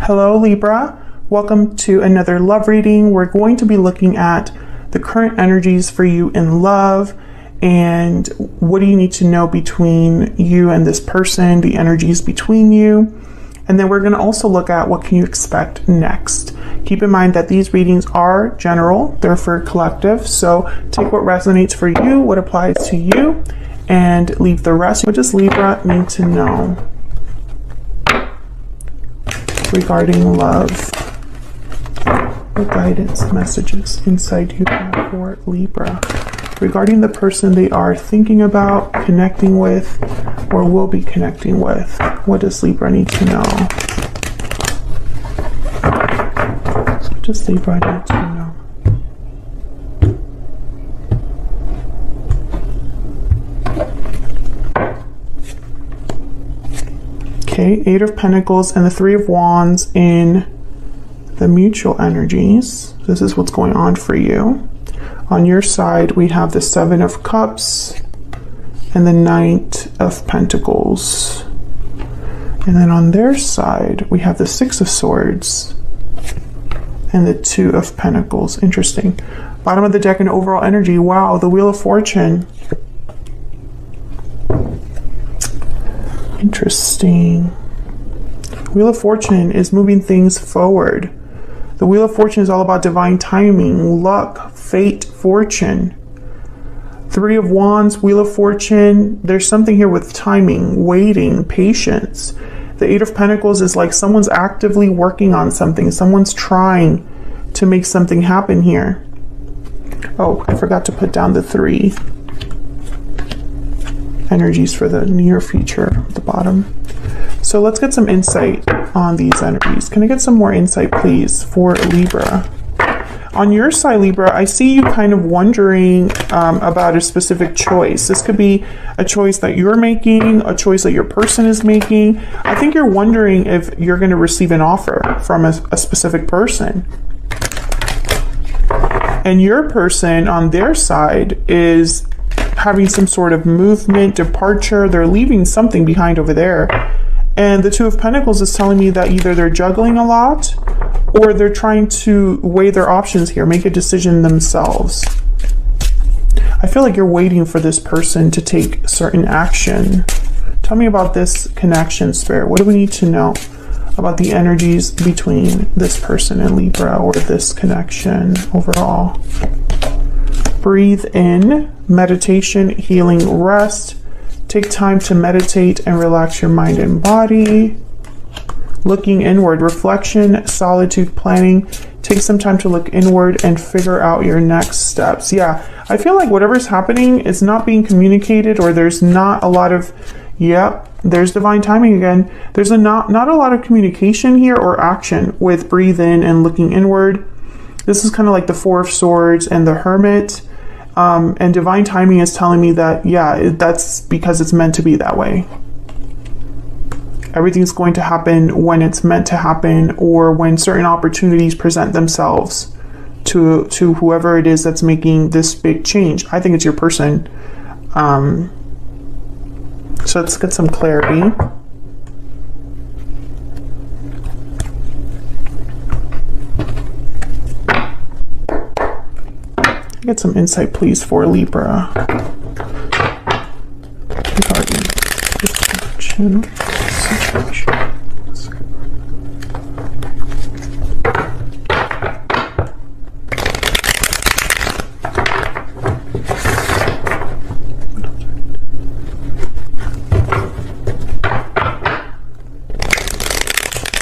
Hello Libra, welcome to another love reading. We're going to be looking at the current energies for you in love and what do you need to know between you and this person, the energies between you. And then we're going to also look at what can you expect next. Keep in mind that these readings are general, they're for collective. So take what resonates for you, what applies to you, and leave the rest. What does Libra need to know regarding love? What guidance messages inside you for Libra regarding the person they are thinking about, connecting with, or will be connecting with? What does Libra need to know? What does Libra need to know? Okay, Eight of Pentacles and the Three of Wands in the mutual energies. This is what's going on for you. On your side, we have the Seven of Cups and the Knight of Pentacles. And then on their side, we have the Six of Swords and the Two of Pentacles. Interesting. Bottom of the deck and overall energy. Wow, the Wheel of Fortune. Interesting. Wheel of Fortune is moving things forward. The Wheel of Fortune is all about divine timing, luck, fate, fortune. Three of Wands, Wheel of Fortune. There's something here with timing, waiting, patience. The Eight of Pentacles is like someone's actively working on something. Someone's trying to make something happen here. Oh, I forgot to put down the three energies for the near future at the bottom. So let's get some insight on these energies. Can I get some more insight, please, for Libra? On your side, Libra, I see you kind of wondering about a specific choice. This could be a choice that you're making, a choice that your person is making. I think you're wondering if you're going to receive an offer from a specific person. And your person on their side is having some sort of movement, departure. They're leaving something behind over there. And the Two of Pentacles is telling me that either they're juggling a lot or they're trying to weigh their options here, make a decision themselves. I feel like you're waiting for this person to take certain action. Tell me about this connection, Spirit. What do we need to know about the energies between this person and Libra, or this connection overall? Breathe in, meditation, healing, rest. Take time to meditate and relax your mind and body. Looking inward, reflection, solitude, planning. Take some time to look inward and figure out your next steps. Yeah, I feel like whatever's happening is not being communicated, or there's not a lot of, there's divine timing again. There's not a lot of communication here or action with breathe in and looking inward. This is kind of like the Four of Swords and the Hermit. And divine timing is telling me that, that's because it's meant to be that way. Everything's going to happen when it's meant to happen, or when certain opportunities present themselves to whoever it is that's making this big change. I think it's your person. So let's get some clarity. Get some insight, please, for Libra regarding this connection situation.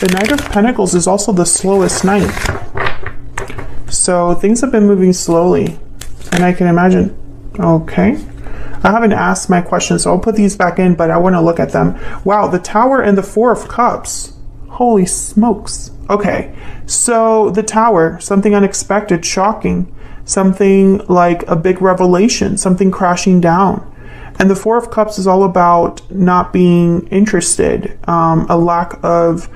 The Knight of Pentacles is also the slowest knight. So things have been moving slowly. And I can imagine, okay. I haven't asked my questions, so I'll put these back in, but I want to look at them. Wow, the Tower and the Four of Cups. Holy smokes. Okay, so the Tower, something unexpected, shocking, something like a big revelation, something crashing down. And the Four of Cups is all about not being interested, a lack of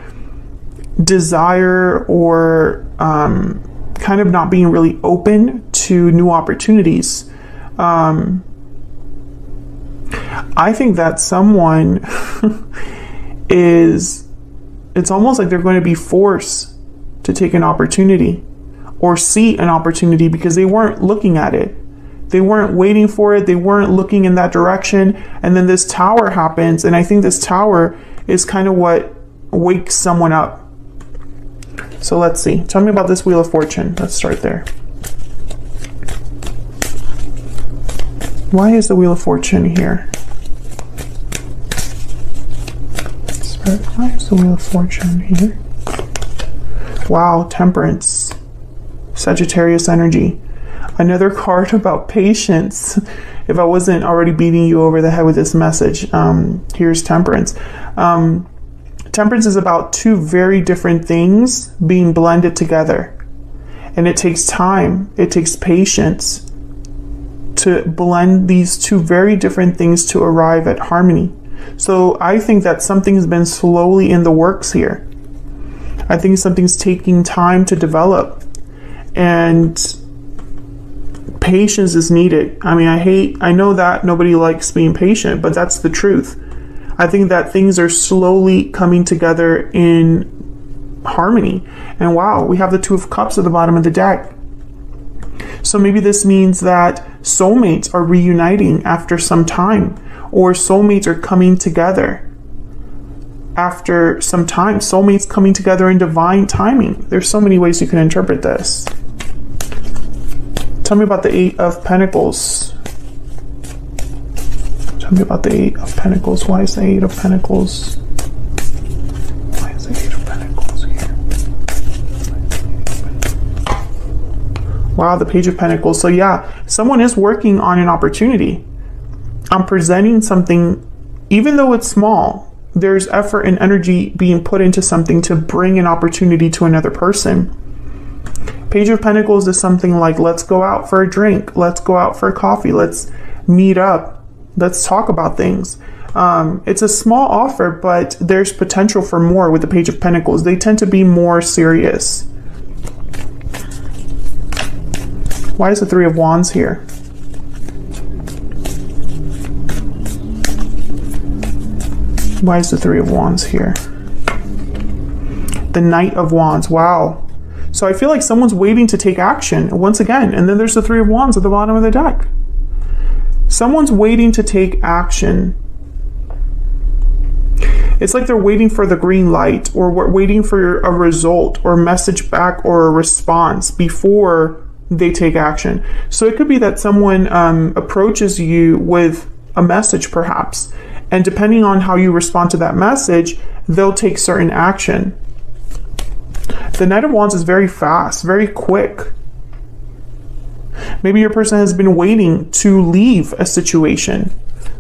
desire, or kind of not being really open to new opportunities. I think that someone is it's almost like they're going to be forced to take an opportunity or see an opportunity because they weren't looking at it. They weren't waiting for it. They weren't looking in that direction. And then this tower happens. And I think this tower is kind of what wakes someone up. So let's see. Tell me about this Wheel of Fortune. Let's start there. Why is the Wheel of Fortune here? Why is the Wheel of Fortune here? Wow, Temperance. Sagittarius energy. Another card about patience. If I wasn't already beating you over the head with this message, here's Temperance. Temperance is about two very different things being blended together. And it takes time. It takes patience to blend these two very different things to arrive at harmony. So I think that something's been slowly in the works here. I think something's taking time to develop. And patience is needed. I mean, I know that nobody likes being patient, but that's the truth. I think that things are slowly coming together in harmony. And wow, we have the Two of Cups at the bottom of the deck. So maybe this means that soulmates are reuniting after some time, or soulmates are coming together after some time. Soulmates coming together in divine timing. There's so many ways you can interpret this. Tell me about the Eight of Pentacles. Tell me about the Eight of Pentacles. Why is the Eight of Pentacles? Why is the Eight of Pentacles here? Wow, the Page of Pentacles. So yeah, someone is working on an opportunity. I'm presenting something, even though it's small, there's effort and energy being put into something to bring an opportunity to another person. Page of Pentacles is something like, let's go out for a drink. Let's go out for coffee. Let's meet up. Let's talk about things. It's a small offer, but there's potential for more with the Page of Pentacles. They tend to be more serious. Why is the Three of Wands here? Why is the Three of Wands here? The Knight of Wands. Wow. So I feel like someone's waiting to take action once again. And then there's the Three of Wands at the bottom of the deck. Someone's waiting to take action. It's like they're waiting for the green light, or we're waiting for a result or a message back or a response before they take action. So it could be that someone approaches you with a message perhaps. And depending on how you respond to that message, they'll take certain action. The Knight of Wands is very fast, very quick. Maybe your person has been waiting to leave a situation.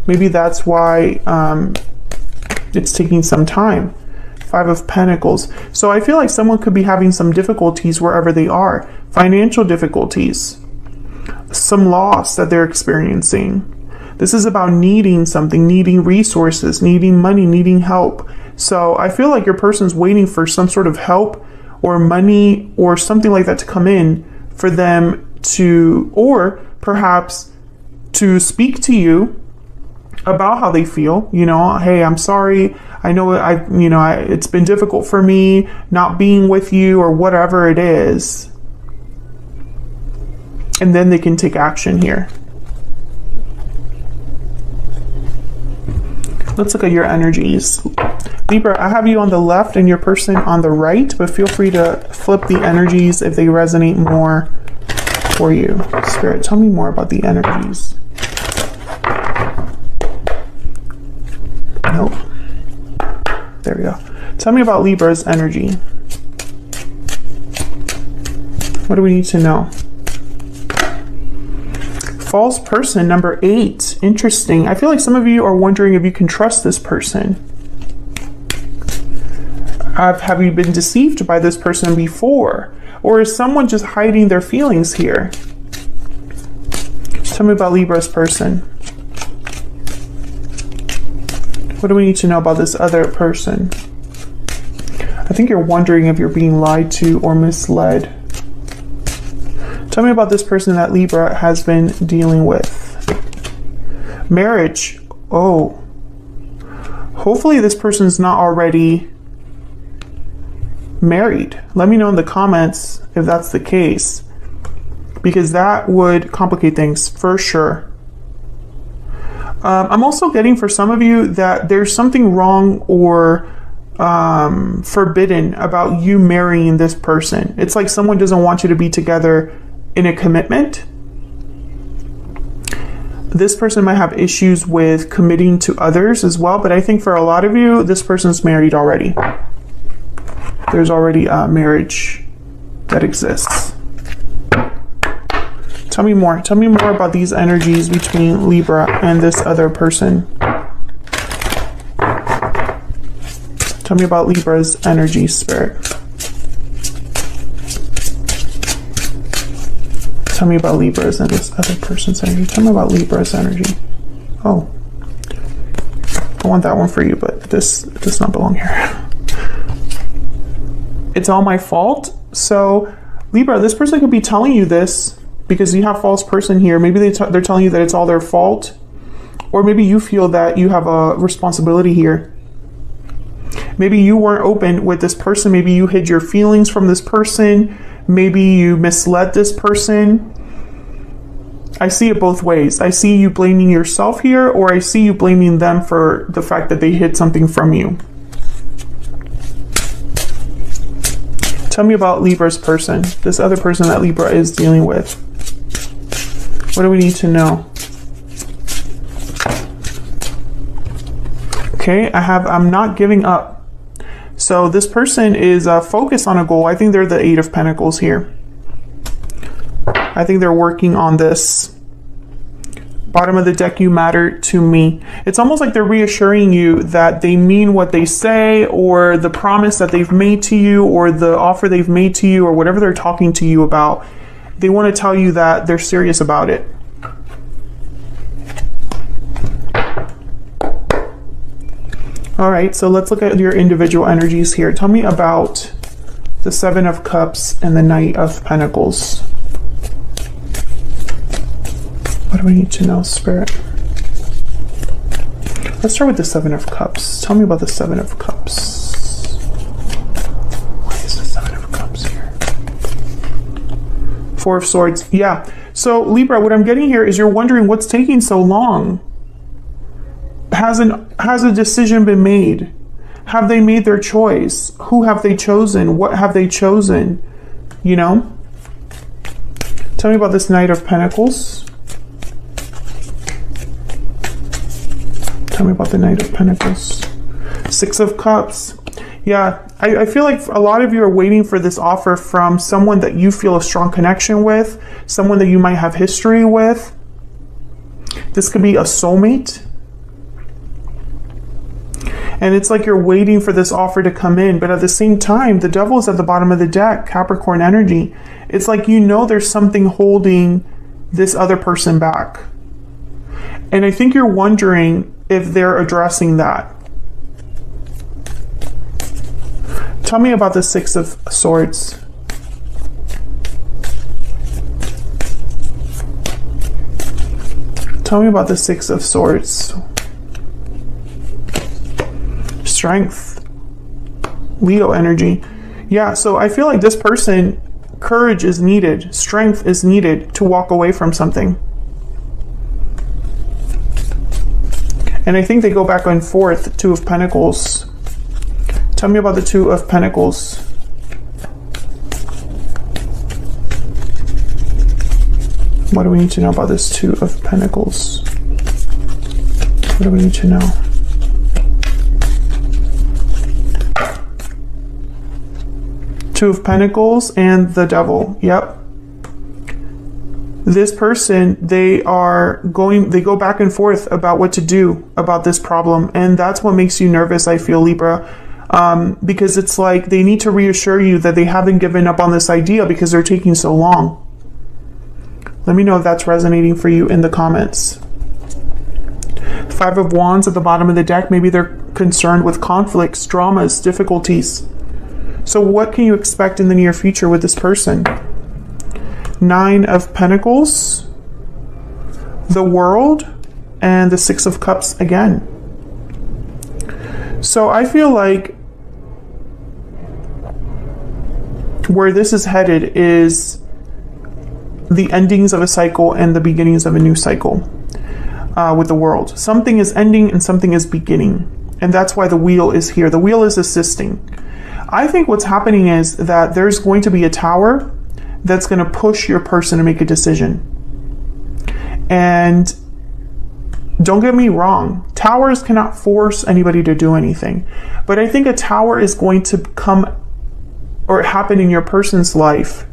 Maybe that's why it's taking some time. Five of Pentacles. So I feel like someone could be having some difficulties wherever they are. Financial difficulties. Some loss that they're experiencing. This is about needing something, needing resources, needing money, needing help. So I feel like your person's waiting for some sort of help or money or something like that to come in for them to, or perhaps to speak to you about how they feel. You know, hey, I'm sorry. I know it's been difficult for me not being with you, or whatever it is. And then they can take action here. Let's look at your energies. Libra, I have you on the left and your person on the right, but feel free to flip the energies if they resonate more for you. Spirit, tell me more about the energies. Nope. There we go. Tell me about Libra's energy. What do we need to know? False person, number 8. Interesting. I feel like some of you are wondering if you can trust this person. Have you been deceived by this person before? Or is someone just hiding their feelings here? Tell me about Libra's person. What do we need to know about this other person? I think you're wondering if you're being lied to or misled. Tell me about this person that Libra has been dealing with. Marriage. Oh. Hopefully this person's not already married. Let me know in the comments if that's the case, because that would complicate things for sure. I'm also getting for some of you that there's something wrong or forbidden about you marrying this person. It's like someone doesn't want you to be together in a commitment. This person might have issues with committing to others as well, but I think for a lot of you, this person's married already. There's already a marriage that exists. Tell me more. Tell me more about these energies between Libra and this other person. Tell me about Libra's energy, Spirit. Tell me about Libra's and this other person's energy. Tell me about Libra's energy. Oh. I want that one for you, but this does not belong here. It's all my fault. So, Libra, this person could be telling you this because you have false person here. Maybe they're telling you that it's all their fault. Or maybe you feel that you have a responsibility here. Maybe you weren't open with this person. Maybe you hid your feelings from this person. Maybe you misled this person. I see it both ways. I see you blaming yourself here, or I see you blaming them for the fact that they hid something from you. Tell me about Libra's person, this other person that Libra is dealing with. What do we need to know? Okay, I'm not giving up. So this person is focused on a goal. I think they're the Eight of Pentacles here. I think they're working on this. Bottom of the deck, you matter to me. It's almost like they're reassuring you that they mean what they say, or the promise that they've made to you, or the offer they've made to you, or whatever they're talking to you about. They want to tell you that they're serious about it. All right, so let's look at your individual energies here. Tell me about the Seven of Cups and the Knight of Pentacles. What do we need to know, Spirit? Let's start with the Seven of Cups. Tell me about the Seven of Cups. Why is the Seven of Cups here? Four of Swords. Yeah. So, Libra, what I'm getting here is you're wondering what's taking so long. Has a decision been made? Have they made their choice? Who have they chosen? What have they chosen? You know? Tell me about this Knight of Pentacles. Tell me about the Knight of Pentacles. Six of Cups. Yeah, I feel like a lot of you are waiting for this offer from someone that you feel a strong connection with, someone that you might have history with. This could be a soulmate. And it's like you're waiting for this offer to come in. But at the same time, the Devil is at the bottom of the deck, Capricorn energy. It's like you know there's something holding this other person back. And I think you're wondering if they're addressing that. Tell me about the Six of Swords. Tell me about the Six of Swords. Strength. Leo energy. Yeah, so I feel like this person, courage is needed. Strength is needed to walk away from something. And I think they go back and forth. Two of Pentacles. Tell me about the Two of Pentacles. What do we need to know about this Two of Pentacles? What do we need to know? Two of Pentacles and the Devil. Yep. This person, they go back and forth about what to do about this problem. And that's what makes you nervous, I feel, Libra. Because it's like they need to reassure you that they haven't given up on this idea because they're taking so long. Let me know if that's resonating for you in the comments. Five of Wands at the bottom of the deck. Maybe they're concerned with conflicts, dramas, difficulties. So what can you expect in the near future with this person? Nine of Pentacles, the World, and the Six of Cups again. So I feel like where this is headed is the endings of a cycle and the beginnings of a new cycle with the world. Something is ending and something is beginning. And that's why the wheel is here. The wheel is assisting. I think what's happening is that there's going to be a tower that's going to push your person to make a decision. And don't get me wrong, towers cannot force anybody to do anything. But I think a tower is going to come or happen in your person's life.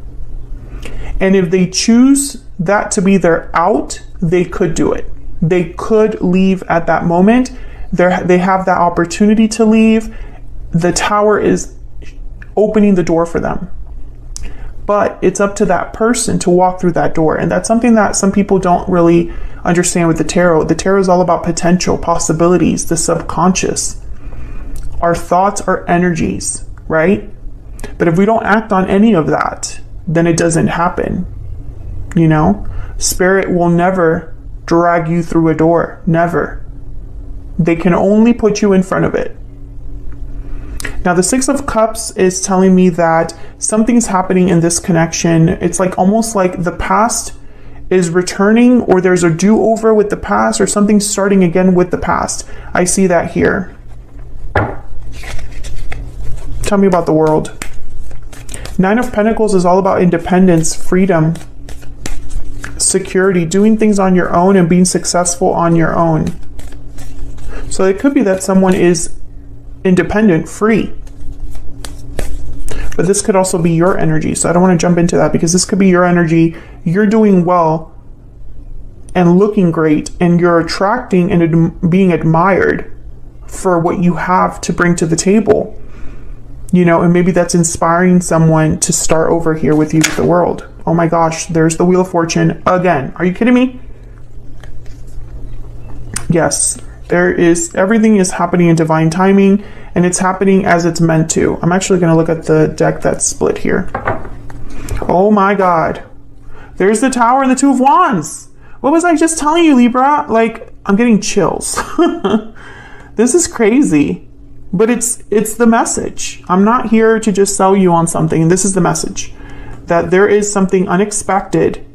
And if they choose that to be their out, they could do it. They could leave at that moment. They have that opportunity to leave. The tower is opening the door for them. But it's up to that person to walk through that door. And that's something that some people don't really understand with the tarot. The tarot is all about potential, possibilities, the subconscious. Our thoughts are energies, right? But if we don't act on any of that, then it doesn't happen. You know, spirit will never drag you through a door. Never. They can only put you in front of it. Now, the Six of Cups is telling me that something's happening in this connection. It's like almost like the past is returning, or there's a do-over with the past, or something starting again with the past. I see that here. Tell me about the world. Nine of Pentacles is all about independence, freedom, security, doing things on your own and being successful on your own. So it could be that someone is independent, free. But this could also be your energy. So I don't want to jump into that because this could be your energy. You're doing well and looking great, and you're attracting and being admired for what you have to bring to the table. You know, and maybe that's inspiring someone to start over here with you with the world. Oh my gosh, there's the Wheel of Fortune again. Are you kidding me? Yes, everything is happening in divine timing, and it's happening as it's meant to. I'm actually going to look at the deck that's split here. Oh my God. There's the Tower and the Two of Wands. What was I just telling you, Libra? Like, I'm getting chills. This is crazy. But it's the message. I'm not here to just sell you on something. This is the message. That there is something unexpected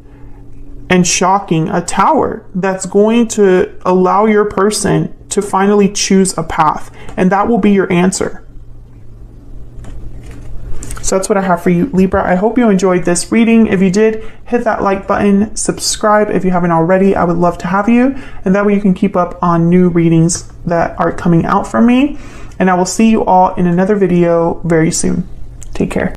and shocking, a tower that's going to allow your person to finally choose a path. And that will be your answer. So that's what I have for you, Libra. I hope you enjoyed this reading. If you did, hit that like button, subscribe if you haven't already. I would love to have you. And that way you can keep up on new readings that are coming out from me. And I will see you all in another video very soon. Take care.